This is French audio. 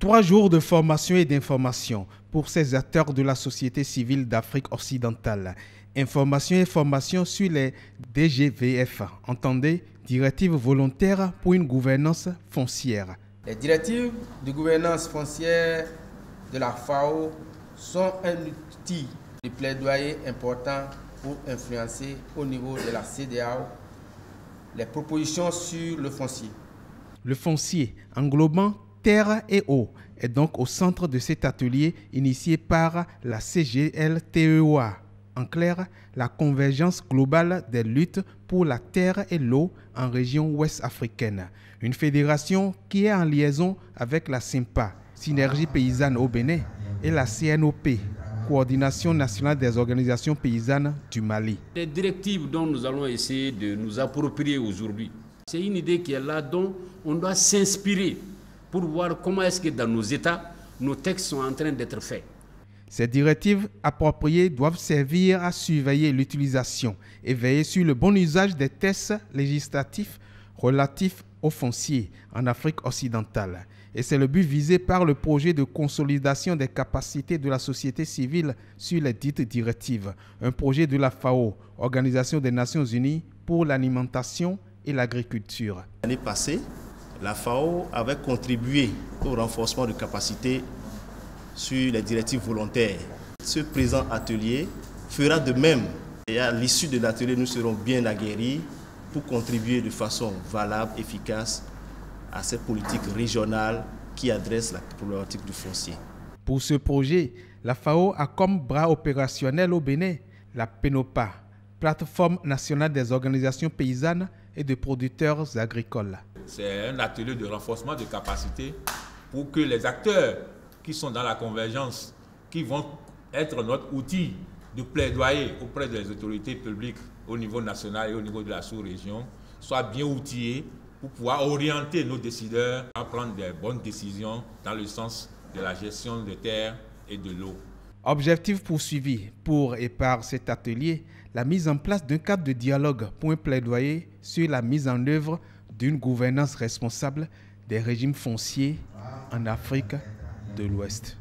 3 jours de formation et d'information pour ces acteurs de la société civile d'Afrique occidentale. Information et formation sur les DGVF, entendez, directives volontaires pour une gouvernance foncière. Les directives de gouvernance foncière de la FAO sont un outil de plaidoyer important pour influencer au niveau de la CEDEAO les propositions sur le foncier. Le foncier, englobant terre et eau, est donc au centre de cet atelier initié par la CGLTEOA. En clair, la convergence globale des luttes pour la terre et l'eau en région ouest africaine. Une fédération qui est en liaison avec la SYNPA, Synergie paysanne au Bénin, et la CNOP, Coordination nationale des organisations paysannes du Mali. Les directives dont nous allons essayer de nous approprier aujourd'hui, c'est une idée qui est là dont on doit s'inspirer pour voir comment est-ce que dans nos États, nos textes sont en train d'être faits. Ces directives appropriées doivent servir à surveiller l'utilisation et veiller sur le bon usage des textes législatifs relatifs au foncier en Afrique occidentale. Et c'est le but visé par le projet de consolidation des capacités de la société civile sur les dites directives, un projet de la FAO, Organisation des Nations Unies pour l'alimentation et l'agriculture. L'année passée, la FAO avait contribué au renforcement de capacités sur les directives volontaires. Ce présent atelier fera de même. Et à l'issue de l'atelier, nous serons bien aguerris pour contribuer de façon valable, efficace à cette politique régionale qui adresse la problématique du foncier. Pour ce projet, la FAO a comme bras opérationnel au Bénin la PENOPA, Plateforme nationale des organisations paysannes et de producteurs agricoles. C'est un atelier de renforcement de capacité pour que les acteurs qui sont dans la convergence, qui vont être notre outil de plaidoyer auprès des autorités publiques au niveau national et au niveau de la sous-région, soient bien outillés pour pouvoir orienter nos décideurs à prendre des bonnes décisions dans le sens de la gestion des terres et de l'eau. Objectif poursuivi pour et par cet atelier, la mise en place d'un cadre de dialogue pour un plaidoyer sur la mise en œuvre d'une gouvernance responsable des régimes fonciers en Afrique de l'Ouest.